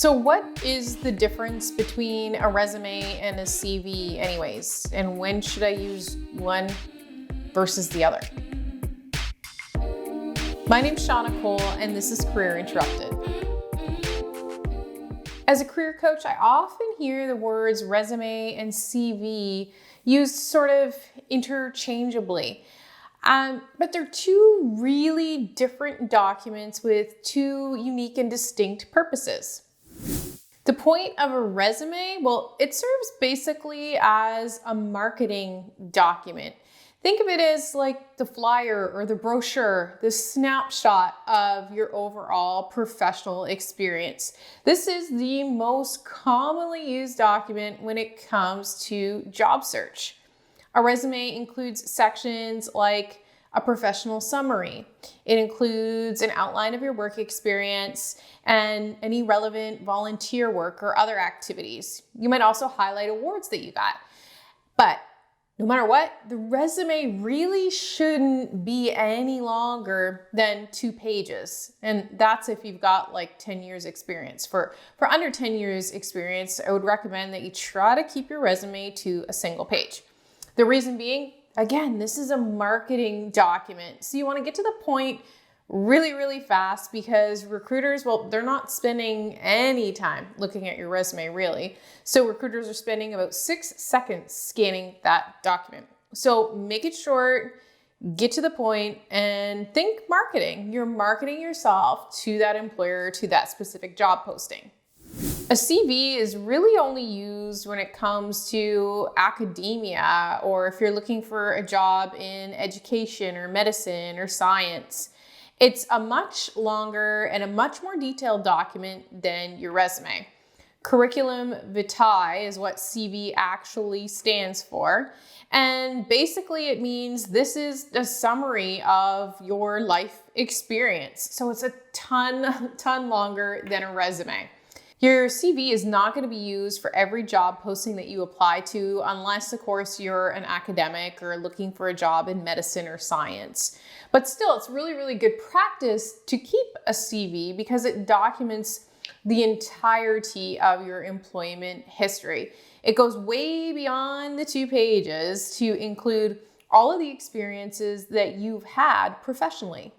So what is the difference between a resume and a CV anyways? And when should I use one versus the other? My name's Shauna Cole, and this is Career Interrupted. As a career coach, I often hear the words resume and CV used sort of interchangeably. But they're two really different documents with two unique and distinct purposes. The point of a resume, well, it serves basically as a marketing document. Think of it as like the flyer or the brochure, the snapshot of your overall professional experience. This is the most commonly used document when it comes to job search. A resume includes sections like a professional summary. It includes an outline of your work experience and any relevant volunteer work or other activities. You might also highlight awards that you got. But no matter what, the resume really shouldn't be any longer than 2 pages. And that's if you've got like 10 years experience. For under 10 years experience, I would recommend that you try to keep your resume to a single page. The reason being, again, this is a marketing document. So you want to get to the point really, really fast because recruiters, well, they're not spending any time looking at your resume, really. So recruiters are spending about 6 seconds scanning that document. So make it short, get to the point, and think marketing. You're marketing yourself to that employer, to that specific job posting. A CV is really only used when it comes to academia or if you're looking for a job in education or medicine or science. It's a much longer and a much more detailed document than your resume. Curriculum vitae is what CV actually stands for. And basically it means this is a summary of your life experience. So it's a ton longer than a resume. Your CV is not going to be used for every job posting that you apply to unless, of course, you're an academic or looking for a job in medicine or science. But still, it's really, really good practice to keep a CV because it documents the entirety of your employment history. It goes way beyond the 2 pages to include all of the experiences that you've had professionally.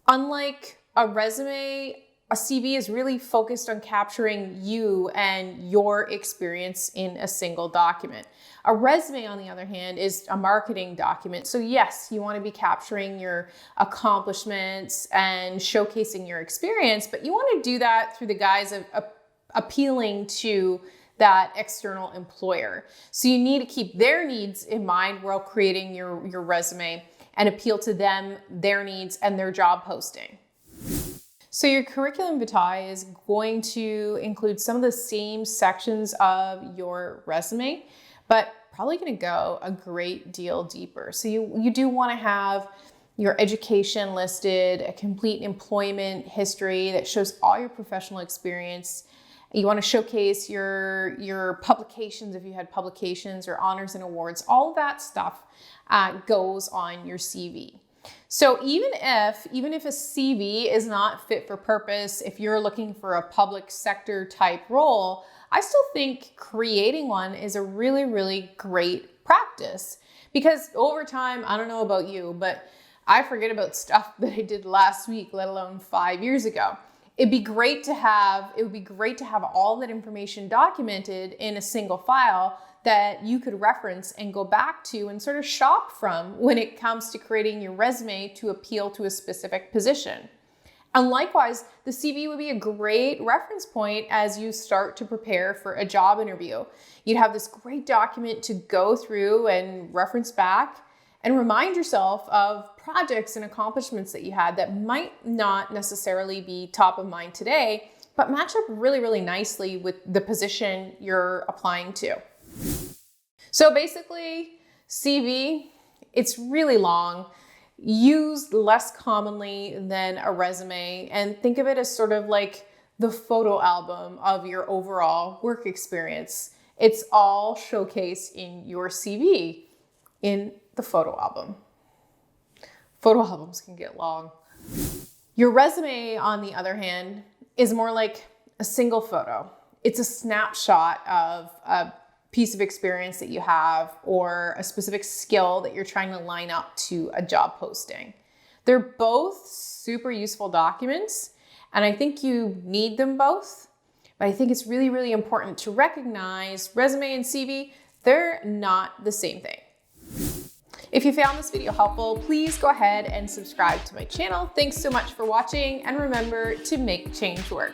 Unlike a resume, a CV is really focused on capturing you and your experience in a single document. A resume, on the other hand, is a marketing document. So yes, you want to be capturing your accomplishments and showcasing your experience, but you want to do that through the guise of appealing to that external employer. So you need to keep their needs in mind while creating your resume and appeal to them, their needs, and their job posting. So your curriculum vitae is going to include some of the same sections of your resume, but probably going to go a great deal deeper. So you do want to have your education listed, a complete employment history that shows all your professional experience. You want to showcase your publications, if you had publications or honors and awards. All of that stuff goes on your CV. So even if a CV is not fit for purpose, if you're looking for a public sector type role, I still think creating one is a really, really great practice because over time, I don't know about you, but I forget about stuff that I did last week, let alone 5 years ago. It would be great to have all that information documented in a single file that you could reference and go back to and sort of shop from when it comes to creating your resume to appeal to a specific position. And likewise, the CV would be a great reference point as you start to prepare for a job interview. You'd have this great document to go through and reference back and remind yourself of projects and accomplishments that you had that might not necessarily be top of mind today, but match up really, really nicely with the position you're applying to. So basically, CV, it's really long, used less commonly than a resume, and think of it as sort of like the photo album of your overall work experience. It's all showcased in your CV in the photo album. Photo albums can get long. Your resume, on the other hand, is more like a single photo. It's a snapshot of a piece of experience that you have or a specific skill that you're trying to line up to a job posting. They're both super useful documents, and I think you need them both. But I think it's really, really important to recognize resume and CV, they're not the same thing. If you found this video helpful, please go ahead and subscribe to my channel. Thanks so much for watching, and remember to make change work.